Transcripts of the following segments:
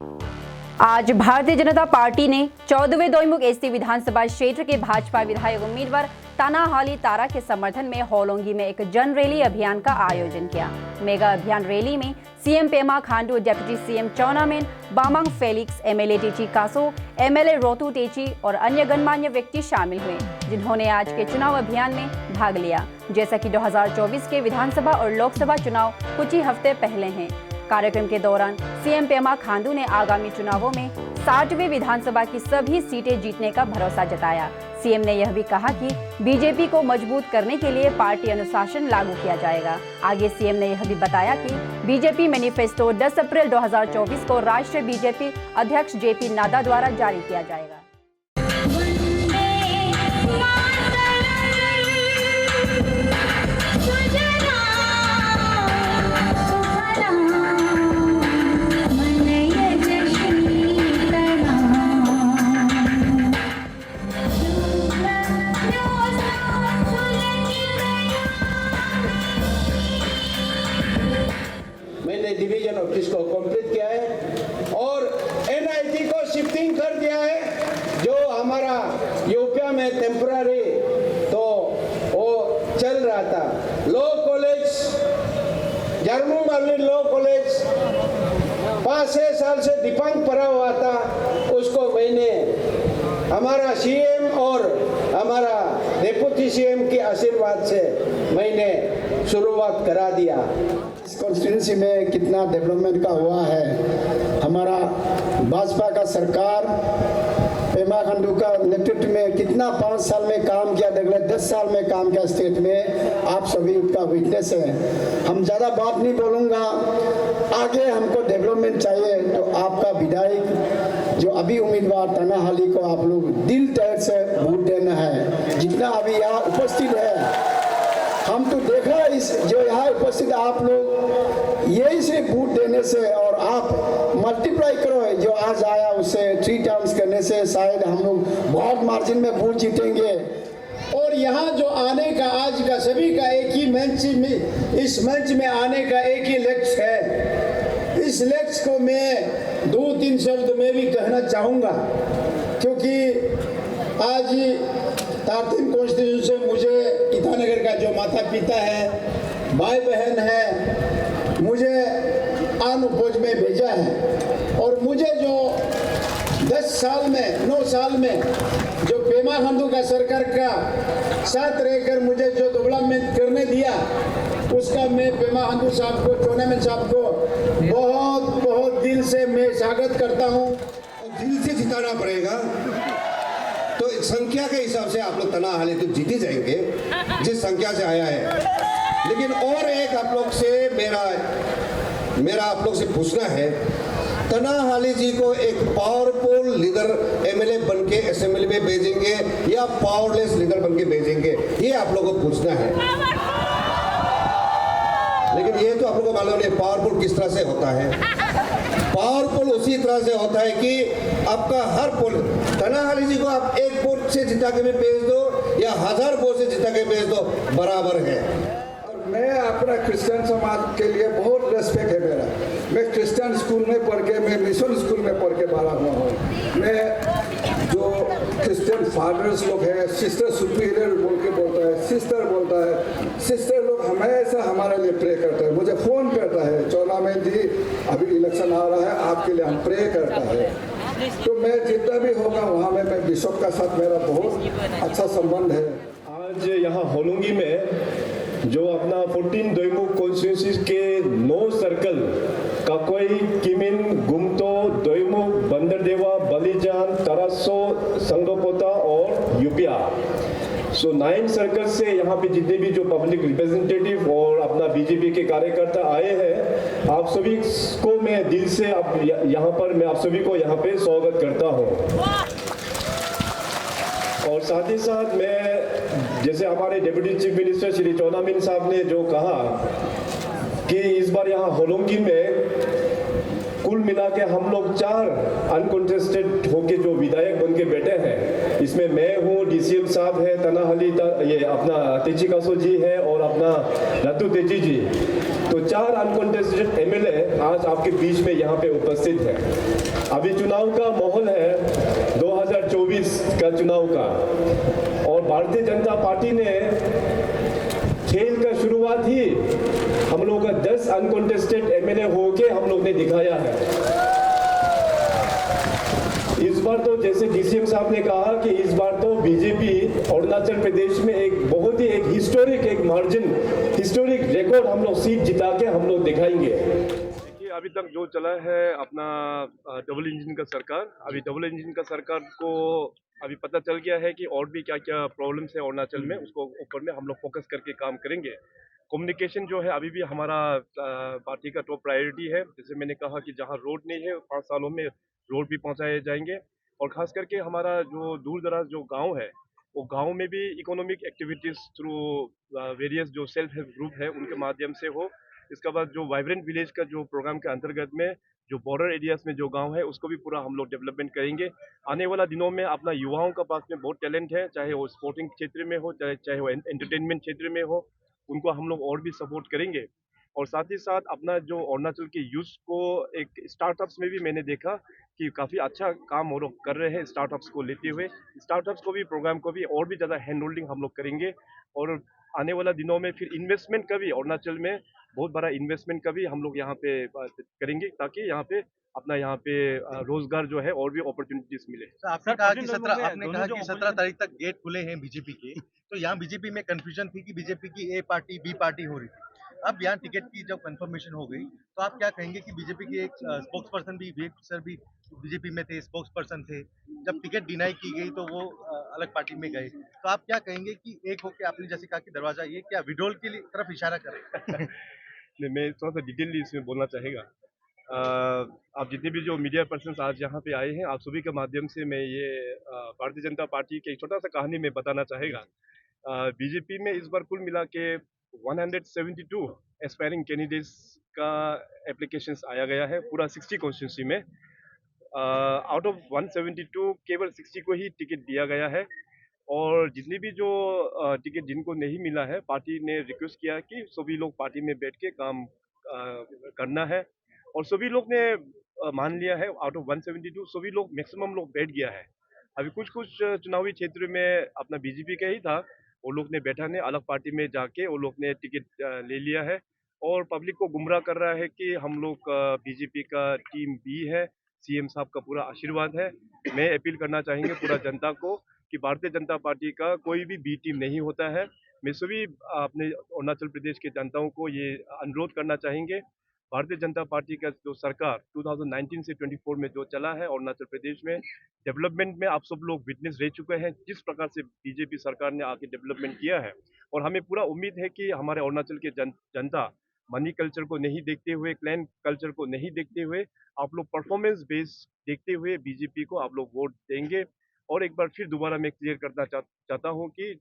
आज भारतीय जनता पार्टी ने 14वें दोईमुख एसटी विधानसभा क्षेत्र के भाजपा विधायक उम्मीदवार तानाहाली तारा के समर्थन में होलोंगी में एक जन रैली अभियान का आयोजन किया। मेगा अभियान रैली में CM Pema Khandu, deputy CM चौनामेन Bamang Felix, MLA टेची कासो, एमएलए रोतू टेची और अन्य गणमान्य व्यक्ति शामिल हुए, जिन्होंने आज के चुनाव अभियान में भाग लिया। जैसा कि 2024 के विधानसभा और लोकसभा चुनाव कुछ ही हफ्ते पहले हैं। कार्यक्रम के दौरान सीएम पेमा खांडू ने आगामी चुनावों में 60वीं विधानसभा की सभी सीटें जीतने का भरोसा जताया। सीएम ने यह भी कहा कि बीजेपी को मजबूत करने के लिए पार्टी अनुशासन लागू किया जाएगा। आगे सीएम ने यह भी बताया कि बीजेपी मैनिफेस्टो 10 अप्रैल 2024 को राष्ट्रीय बीजेपी अध्यक्ष जेपी नड्डा द्वारा जारी किया जाएगा। मैंने डिवीजन ऑफिस को कंप्लीट किया है और एनआईटी को शिफ्टिंग कर दिया है। जो हमारा यूपी में टेम्पररी तो वो चल रहा था, लॉ कॉलेज, जर्मन वाली लॉ कॉलेज 5-6 साल से दिपांग पड़ा हुआ था, उसको मैंने हमारा सीएम और हमारा डिप्टी सीएम के आशीर्वाद से मैंने शुरुआत करा दिया। इस कॉन्स्टिट्यूंसी में कितना डेवलपमेंट का हुआ है। हमारा भाजपा का सरकार पेमा खांडू का नेतृत्व में कितना 5 साल में काम किया, अगले 10 साल में काम किया स्टेट में, आप सभी उसका विटनेस है। हम ज़्यादा बात नहीं बोलूँगा, आगे हमको डेवलपमेंट चाहिए तो आपका विधायक जो अभी उम्मीदवार तानाहाली को आप लोग दिल तैर से वोट देना है। जितना अभी यहाँ उपस्थित है, हम तो देख रहे हैं इस जो यहाँ उपस्थित आप लोग यही से वोट देने से और आप मल्टीप्लाई करो, जो आज आया उससे 3 टाइम्स करने से शायद हम लोग बहुत मार्जिन में वोट जीतेंगे। और यहाँ जो आने का आज का सभी का एक ही मंच में, इस मंच में आने का एक ही लक्ष्य है। इस लक्ष्य को मैं 2-3 शब्द में भी कहना चाहूँगा, क्योंकि आज तारतीन कॉन्स्टिट्यूशन से मुझे ईटानगर का जो माता पिता है, भाई बहन है, मुझे आन फौज में भेजा है और मुझे जो 10 साल में 9 साल में जो पेमा खांडू का सरकार का साथ रहकर मुझे जो डेवलपमेंट करने दिया, उसका मैं पेमा खांडू साहब को, चौनामेन साहब को बहुत बहुत दिल से मैं स्वागत करता हूँ। दिल से जिताना पड़ेगा, तो संख्या के हिसाब से आप लोग तानाहाली तो जीते जाएंगे जिस संख्या से आया है। लेकिन और एक आप लोग से मेरा आप लोग से पूछना है, तानाहाली जी को एक पावरफुल लीडर एमएलए बन के असेंबली में भेजेंगे या पावरलेस लीडर बन के भेजेंगे, ये आप लोगों को पूछना है। लेकिन ये तो आप लोगों को मालूम नहीं पावरफुल किस तरह से होता है। पावरफुल उसी तरह से होता है कि आपका हर वोट, तानाहाली जी को आप 1 वोट से जिता के भी भेज दो या 1000 वोट से जिता के भेज दो, बराबर है। मैं अपना क्रिश्चियन समाज के लिए बहुत रेस्पेक्ट है मेरा। मैं क्रिश्चियन स्कूल में पढ़ के, मैं मिशन स्कूल में पढ़ के बड़ा हुआ हूँ। मैं जो क्रिश्चियन फादर्स लोग हैं, सिस्टर सुपीरियर बोल के बोलता है, सिस्टर बोलता है, सिस्टर लोग हमेशा हमारे लिए प्रे करते हैं। मुझे फ़ोन करता है, चौनामेन जी अभी इलेक्शन आ रहा है, आपके लिए हम प्रे करता है। तो मैं जितना भी होगा वहाँ में मैं बिशप का साथ मेरा बहुत अच्छा संबंध है। आज यहाँ होलोंगी में जो अपना 14 दोईमुख कॉन्स्टिट्यूंसी के 9 सर्कल काकोई, किमिन, गुमतो, दोईमुख, बंदरदेवा, बलिजान, तरासो, संगपोता और यूपिया, 9 सर्कल से यहाँ पे जितने भी जो पब्लिक रिप्रेजेंटेटिव और अपना बीजेपी के कार्यकर्ता आए हैं, आप सभी को मैं दिल से यहाँ पर मैं आप सभी को यहाँ पे स्वागत करता हूँ। और साथ ही साथ मैं, जैसे हमारे डिप्टी चीफ मिनिस्टर श्री चौनामेन साहब ने जो कहा कि इस बार यहाँ होलोंगी में कुल मिला के हम लोग 4 अनकॉन्टेस्टेड होके जो विधायक बन के बैठे हैं, इसमें मैं हूँ, डीसीएम साहब है, तानाहाली ये अपना तेची कासो जी है और अपना लत्तू तेजी जी, तो 4 अनकॉन्टेस्टेड एमएलए आज आपके बीच में यहाँ पे उपस्थित है। अभी चुनाव का माहौल है 2024 का चुनाव का, और भारतीय जनता पार्टी ने खेल का शुरुआत ही हम लोग का 10 अनकॉन्टेस्टेड एमएलए होके हम लोग ने दिखाया है। इस बार तो जैसे डीसीएम साहब ने कहा कि इस बार तो बीजेपी अरुणाचल प्रदेश में एक बहुत ही एक हिस्टोरिक एक मार्जिन हिस्टोरिक रिकॉर्ड हम लोग सीट जिता के हम लोग दिखाएंगे। देखिए अभी तक जो चला है अपना डबल इंजन का सरकार, अभी डबल इंजन का सरकार को अभी पता चल गया है कि और भी क्या क्या प्रॉब्लम्स है अरुणाचल में, उसको ऊपर में हम लोग फोकस करके काम करेंगे। कम्युनिकेशन जो है अभी भी हमारा पार्टी का टॉप प्रायोरिटी है। जैसे मैंने कहा कि जहाँ रोड नहीं है 5 सालों में रोड भी पहुँचाए जाएंगे, और ख़ास करके हमारा जो दूर दराज जो गांव है वो गांव में भी इकोनॉमिक एक्टिविटीज़ थ्रू वेरियस जो सेल्फ हेल्प ग्रुप है उनके माध्यम से हो। इसके बाद जो वाइब्रेंट विलेज का जो प्रोग्राम के अंतर्गत में जो बॉर्डर एरियाज में जो गांव है उसको भी पूरा हम लोग डेवलपमेंट करेंगे। आने वाला दिनों में अपना युवाओं का पास में बहुत टैलेंट है, चाहे वो स्पोर्टिंग क्षेत्र में हो, चाहे वो एंटरटेनमेंट क्षेत्र में हो, उनको हम लोग और भी सपोर्ट करेंगे। और साथ ही साथ अपना जो अरुणाचल के यूथ को एक स्टार्टअप्स में भी मैंने देखा कि काफ़ी अच्छा काम वो लोग कर रहे हैं। स्टार्टअप्स को लेते हुए स्टार्टअप्स को भी प्रोग्राम को भी और भी ज़्यादा हैंड होल्डिंग हम लोग करेंगे, और आने वाला दिनों में फिर इन्वेस्टमेंट का भी अरुणाचल में बहुत बड़ा इन्वेस्टमेंट का भी हम लोग यहाँ पे करेंगे, ताकि यहाँ पे अपना यहाँ पे रोजगार जो है और भी अपॉर्चुनिटीज मिले। आपने कहा कि 17 तारीख तक गेट खुले हैं बीजेपी के, तो यहाँ बीजेपी में कंफ्यूजन थी कि बीजेपी की ए पार्टी बी पार्टी हो रही थी। अब यहाँ टिकट की जब कंफर्मेशन हो गई तो आप क्या कहेंगे कि बीजेपी के एक स्पोक्स पर्सन भी विवेक सर भी बीजेपी में थे, स्पोक्स पर्सन थे, जब टिकट डिनाई की गई तो वो अलग पार्टी में गए, तो आप क्या कहेंगे कि एक होके आपने जैसे कहा कि दरवाजा ये क्या विड्रॉल के लिए तरफ इशारा करे? मैं थोड़ा सा डिटेल इसमें बोलना चाहेगा। आप जितने भी जो मीडिया पर्सन आज यहाँ पे आए हैं, आप सभी के माध्यम से मैं ये भारतीय जनता पार्टी के एक छोटा सा कहानी में बताना चाहेगा। बीजेपी में इस बार कुल मिला के 172 एस्पायरिंग कैंडिडेट्स का एप्लीकेशंस आया गया है पूरा 60 कॉन्स्टिट्यूंसी में। आउट ऑफ 172 केवल 60 को ही टिकट दिया गया है, और जितनी भी जो टिकट जिनको नहीं मिला है पार्टी ने रिक्वेस्ट किया कि सभी लोग पार्टी में बैठ के काम करना है, और सभी लोग ने मान लिया है। आउट ऑफ 172 सभी लोग मैक्सिमम लोग बैठ गया है। अभी कुछ चुनावी क्षेत्र में अपना बीजेपी का ही था, वो लोग ने बैठा ने अलग पार्टी में जाके वो लोग ने टिकट ले लिया है, और पब्लिक को गुमराह कर रहा है कि हम लोग बीजेपी का टीम बी है, सीएम साहब का पूरा आशीर्वाद है। मैं अपील करना चाहेंगे पूरा जनता को कि भारतीय जनता पार्टी का कोई भी बी टीम नहीं होता है। मैं सभी अपने अरुणाचल प्रदेश के जनताओं को ये अनुरोध करना चाहेंगे, भारतीय जनता पार्टी का जो सरकार 2019 से 24 में जो चला है अरुणाचल प्रदेश में, डेवलपमेंट में आप सब लोग विटनेस रह चुके हैं जिस प्रकार से बीजेपी सरकार ने आके डेवलपमेंट किया है। और हमें पूरा उम्मीद है कि हमारे अरुणाचल के जनता मनी कल्चर को नहीं देखते हुए, क्लैन कल्चर को नहीं देखते हुए, आप लोग परफॉर्मेंस बेस देखते हुए बीजेपी को आप लोग वोट देंगे। और एक बार फिर दोबारा मैं क्लियर करना चाहता हूँ कि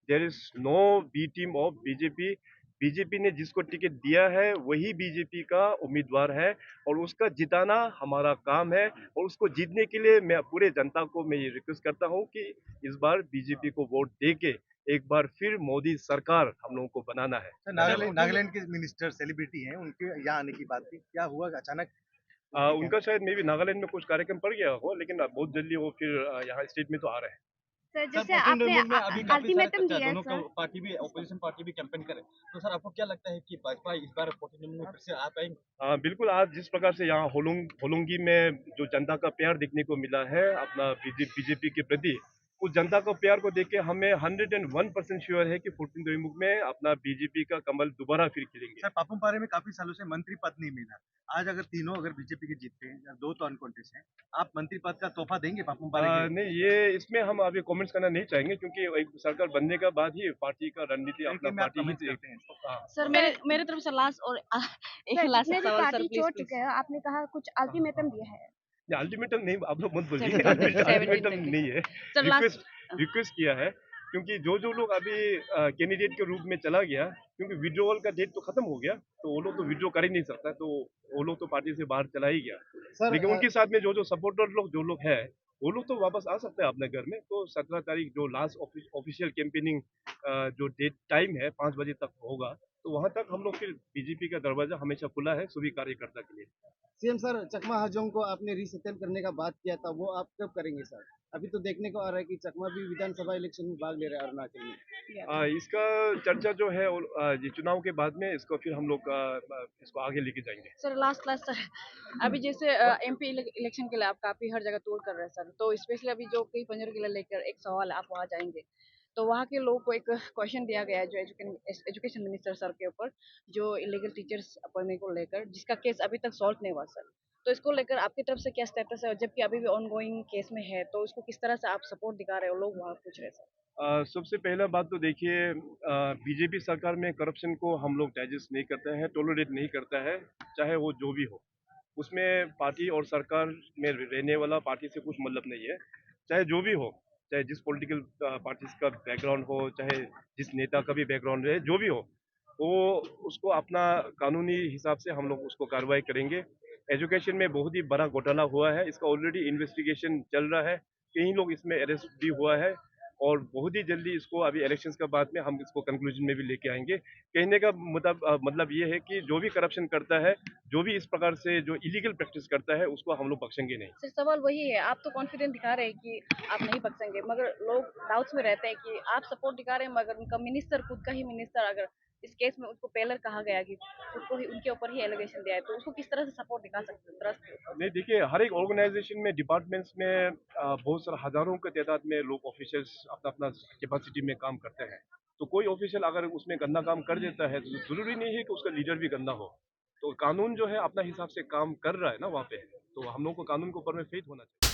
there is no B team of BJP. BJP ने जिसको टिकट दिया है वही बीजेपी का उम्मीदवार है, और उसका जिताना हमारा काम है। और उसको जीतने के लिए मैं पूरे जनता को मैं ये रिक्वेस्ट करता हूँ कि इस बार बीजेपी को वोट दे के एक बार फिर मोदी सरकार हम लोगों को बनाना है। नागालैंड के मिनिस्टर सेलिब्रिटी हैं, उनके यहाँ आने की बात थी, क्या हुआ अचानक? उनका शायद मे भी नागालैंड में कुछ कार्यक्रम पड़ गया हो, लेकिन बहुत जल्दी वो फिर यहाँ स्टेट में तो आ रहे हैं। सर जैसे आपने अल्टीमेटम दिया है सर, पार्टी भी ऑपोजिशन पार्टी भी कैंपेन करे, तो सर आपको क्या लगता है कि भाजपा इस बार 14 नवंबर में फिर से आ पाएंगे? बिल्कुल, आज जिस प्रकार से यहाँ होलोंगी में जो जनता का प्यार देखने को मिला है अपना बीजेपी के प्रति, उस जनता को प्यार को देख के हमें 101% श्योर है कि 14 दोईमुख में अपना बीजेपी का कमल दोबारा फिर खिलेंगे। सर पापुम पारे में काफी सालों से मंत्री पद नहीं मिला, आज अगर तीनों अगर बीजेपी के जीतते हैं, 2 तो अनकॉन्टेस्ट हैं, आप मंत्री पद का तोहफा देंगे पापुम पारे के? नहीं, ये इसमें हम अभी कमेंट्स करना नहीं चाहेंगे, क्योंकि एक सरकार बनने के बाद ही पार्टी का रणनीति अपना पार्टी ही देखते हैं। सर मेरे तरफ से लास्ट और एक लास्ट सवाल सर प्लीज। छोड़ चुके हैं, आपने कहा कुछ अल्टीमेटम दिया है। अल्टीमेटम नहीं, आप लोग मत बोलिए, अल्टीमेटम नहीं है, रिक्वेस्ट किया है। क्योंकि जो लोग अभी कैंडिडेट के रूप में चला गया, क्योंकि विड्रॉल का डेट तो खत्म हो गया, तो वो लोग तो विड्रॉ कर ही नहीं सकता, तो वो लोग तो पार्टी से बाहर चला ही गया। लेकिन उनके साथ में जो सपोर्टर लोग जो लोग हैं, वो लोग तो वापस आ सकते हैं अपने घर में। तो 17 तारीख जो लास्ट ऑफिशियल कैंपेनिंग जो डेट टाइम है 5 बजे तक होगा, तो वहाँ तक हम लोग फिर बीजेपी का दरवाजा हमेशा खुला है सभी कार्यकर्ता के लिए। सीएम सर, चकमा हजोंग को आपने रीसेटल करने का बात किया था, वो आप कब करेंगे सर? अभी तो देखने को आ रहा है कि चकमा भी विधानसभा इलेक्शन में भाग ले रहा है अरुणाचल में। इसका चर्चा जो है ये चुनाव के बाद में इसको फिर हम लोग इसको आगे लेके जाएंगे। सर लास्ट सर, अभी जैसे एमपी इलेक्शन के लिए आप काफी हर जगह टूर कर रहे हैं सर, तो स्पेशली अभी जो कई पंजर के लिए लेकर एक सवाल है, आप वहाँ जाएंगे तो वहाँ के लोगों को एक क्वेश्चन दिया गया है जो एजुकेशन मिनिस्टर सर के ऊपर, जो इलीगल टीचर्स अपने को लेकर, जिसका केस अभी तक सॉल्व नहीं हुआ सर। तो इसको लेकर आपकी तरफ से क्या स्टेटस है, और जबकि अभी भी ऑनगोइंग केस में है, तो इसको किस तरह से आप सपोर्ट दिखा रहे हो, लोग वहाँ पूछ रहे हैं सर। सबसे पहला बात तो देखिए, बीजेपी सरकार में करप्शन को हम लोग डाइजेस्ट नहीं करते हैं, टॉलरेट नहीं करता है, चाहे वो जो भी हो। उसमें पार्टी और सरकार में रहने वाला पार्टी से कुछ मतलब नहीं है, चाहे जो भी हो, चाहे जिस पॉलिटिकल पार्टी का बैकग्राउंड हो, चाहे जिस नेता का भी बैकग्राउंड रहे, जो भी हो, वो उसको अपना कानूनी हिसाब से हम लोग उसको कार्रवाई करेंगे। एजुकेशन में बहुत ही बड़ा घोटाला हुआ है, इसका ऑलरेडी इन्वेस्टिगेशन चल रहा है, कई लोग इसमें अरेस्ट भी हुआ है और बहुत ही जल्दी इसको अभी इलेक्शंस के बाद में हम इसको कंक्लूजन में भी लेके आएंगे। कहने का मतलब ये है कि जो भी करप्शन करता है, जो भी इस प्रकार से जो इलीगल प्रैक्टिस करता है, उसको हम लोग बख्शेंगे नहीं। सर सवाल वही है, आप तो कॉन्फिडेंट दिखा रहे हैं कि आप नहीं बख्शेंगे, मगर लोग डाउट्स में रहते हैं कि आप सपोर्ट दिखा रहे हैं, मगर उनका मिनिस्टर, खुद का ही मिनिस्टर, अगर इस केस में उसको पेलर कहा गया कि उसको ही उनके ऊपर ही एलिगेशन दिया है, तो उसको किस तरह से सपोर्ट दिखा सकते हैं ट्रस्ट के ऊपर? नहीं, देखिए, हर एक ऑर्गेनाइजेशन में, डिपार्टमेंट्स में बहुत सारा हजारों के तादाद में लोग, ऑफिशियल्स अपना अपना कैपेसिटी में काम करते हैं। तो कोई ऑफिशियल अगर उसमें गंदा काम कर देता है तो जरूरी नहीं है कि उसका लीडर भी गंदा हो। तो कानून जो है अपना हिसाब से काम कर रहा है ना वहाँ पे, तो हम लोग को कानून के ऊपर में फेथ होना चाहिए।